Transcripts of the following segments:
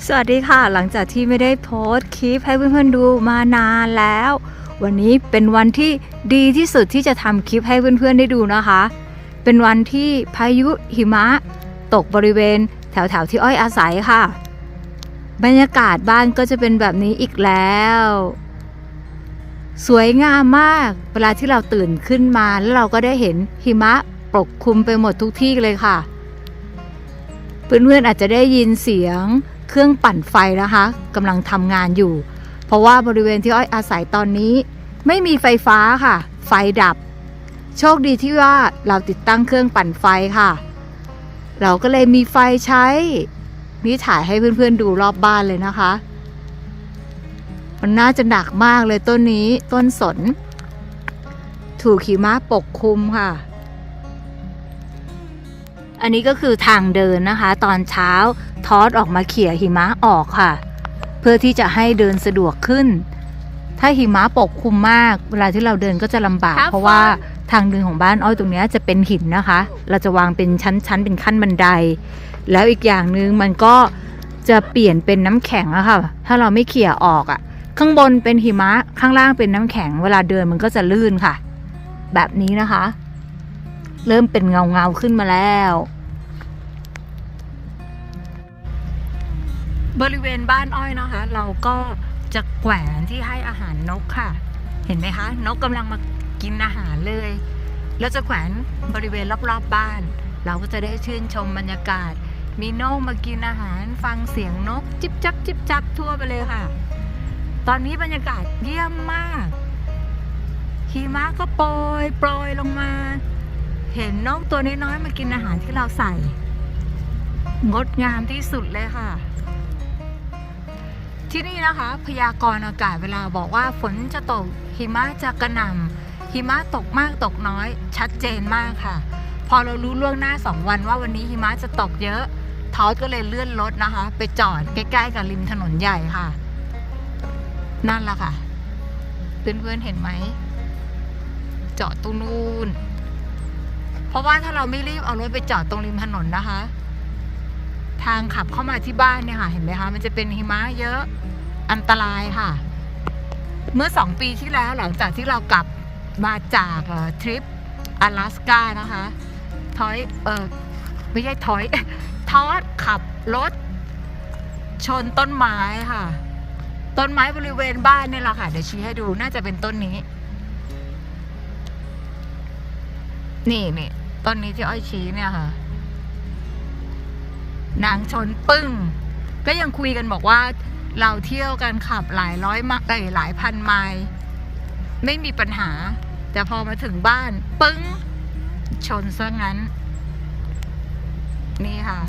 สวัสดีค่ะหลังจากที่ไม่ได้โพสต์คลิปให้เพื่อนๆดูมานานแล้ววันนี้เป็นวันที่ดีที่สุดที่จะทำคลิปให้เพื่อนๆได้ดูนะคะเป็นวันที่พายุหิมะตกบริเวณแถวๆที่อ้อยอาศัยค่ะบรรยากาศบ้านก็จะเป็นแบบนี้อีกแล้วสวยงามมากเวลาที่เราตื่นขึ้นมาแล้วเราก็ได้เห็นหิมะปกคลุมไปหมดทุกที่เลยค่ะเพื่อนๆอาจจะได้ยินเสียงเครื่องปั่นไฟนะคะกำลังทำงานอยู่เพราะว่าบริเวณที่อ้อยอาศัยตอนนี้ไม่มีไฟฟ้าค่ะไฟดับโชคดีที่ว่าเราติดตั้งเครื่องปั่นไฟค่ะเราก็เลยมีไฟใช้นี่ถ่ายให้เพื่อนๆดูรอบบ้านเลยนะคะมันน่าจะหนักมากเลยต้นนี้ต้นสนถูกหิมะปกคลุมค่ะอันนี้ก็คือทางเดินนะคะตอนเช้าทอดออกมาเขี่ยหิมะออกค่ะเพื่อที่จะให้เดินสะดวกขึ้นถ้าหิมะปกคลุมมากเวลาที่เราเดินก็จะลำบากเพราะว่าทางเดินของบ้านอ้อยตรงนี้จะเป็นหินนะคะเราจะวางเป็นชั้นๆเป็นขั้นบันไดแล้วอีกอย่างหนึ่งมันก็จะเปลี่ยนเป็นน้ำแข็งอะค่ะถ้าเราไม่เขี่ยออกอะข้างบนเป็นหิมะข้างล่างเป็นน้ำแข็งเวลาเดินมันก็จะลื่นค่ะแบบนี้นะคะเริ่มเป็นเงาขึ้นมาแล้วบริเวณบ้านอ้อยนะคะเราก็จะแขวนที่ให้อาหารนกค่ะเห็นไหมคะนกกำลังมากินอาหารเลยแล้วจะแขวนบริเวณรอบๆบ้านเราก็จะได้ชื่นชมบรรยากาศมีนกมากินอาหารฟังเสียงนกจิบจับจิบจับทั่วไปเลยค่ะตอนนี้บรรยากาศเยี่ยมมากหิมะก็โปรยลงมาเห็นนกตัวน้อยๆมากินอาหารที่เราใส่งดงามที่สุดเลยค่ะที่นี่นะคะพยากรณ์อากาศเวลาบอกว่าฝนจะตกหิมะจะกระหน่ำหิมะตกมากตกน้อยชัดเจนมากค่ะพอเรารู้ล่วงหน้า2 วันว่าวันนี้หิมะจะตกเยอะทอดก็เลยเลื่อนรถนะคะไปจอดใกล้ๆกับริมถนนใหญ่ค่ะนั่นแหละค่ะเพื่อนๆเห็นไหมจอดตรงนู้นเพราะว่าถ้าเราไม่รีบเอารถไปจอดตรงริมถนนนะคะทางขับเข้ามาที่บ้านเนี่ยค่ะเห็นไหมคะมันจะเป็นหิมะเยอะอันตรายค่ะเมื่อ2 ปีที่แล้วหลังจากที่เรากลับมาจากทริป阿拉斯ก้านะคะไม่ใช่ทอดขับรถชนต้นไม้ค่ะต้นไม้บริเวณบ้านนี่แหละค่ะเดี๋ยวชี้ให้ดูน่าจะเป็นต้นนี้นี่ต้นนี้ที่อ้อยชี้เนี่ยค่ะนางชนปึ้งก็ยังคุยกันบอกว่าเราเที่ยวกันขับหลายร้อยหลายพันไมล์ไม่มีปัญหาแต่พอมาถึงบ้านปึ้งชนซะงั้นนี่ค่ะ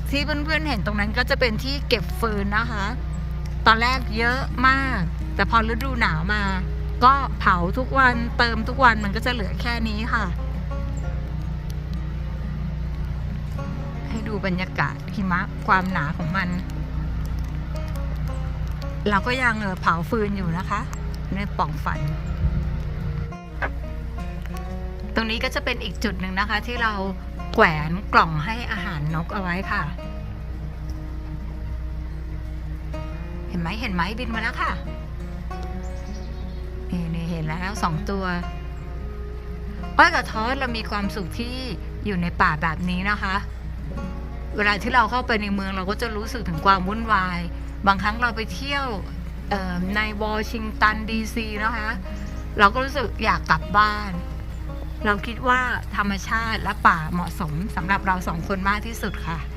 ที่เพื่อนๆเห็นตรงนั้นก็จะเป็นที่เก็บฟืนนะคะตอนแรกเยอะมากแต่พอฤดูหนาวมาก็เผาทุกวันเติมทุกวันมันก็จะเหลือแค่นี้ค่ะให้ดูบรรยากาศหิมะความหนาของมันเราก็ยังเผาฟืนอยู่นะคะในปล่องฝันตรงนี้ก็จะเป็นอีกจุดหนึ่งนะคะที่เราแขวนกล่องให้อาหารนกเอาไว้ค่ะเห็นไหมบินมาแล้วค่ะนี่เห็นแล้ว2 ตัวอ้อยกับทอดเรามีความสุขที่อยู่ในป่าแบบนี้นะคะเวลาที่เราเข้าไปในเมืองเราก็จะรู้สึกถึงความวุ่นวายบางครั้งเราไปเที่ยวในวอชิงตันดีซีนะคะเราก็รู้สึกอยากกลับบ้านเราคิดว่าธรรมชาติและป่าเหมาะสมสำหรับเรา2 คนมากที่สุดค่ะ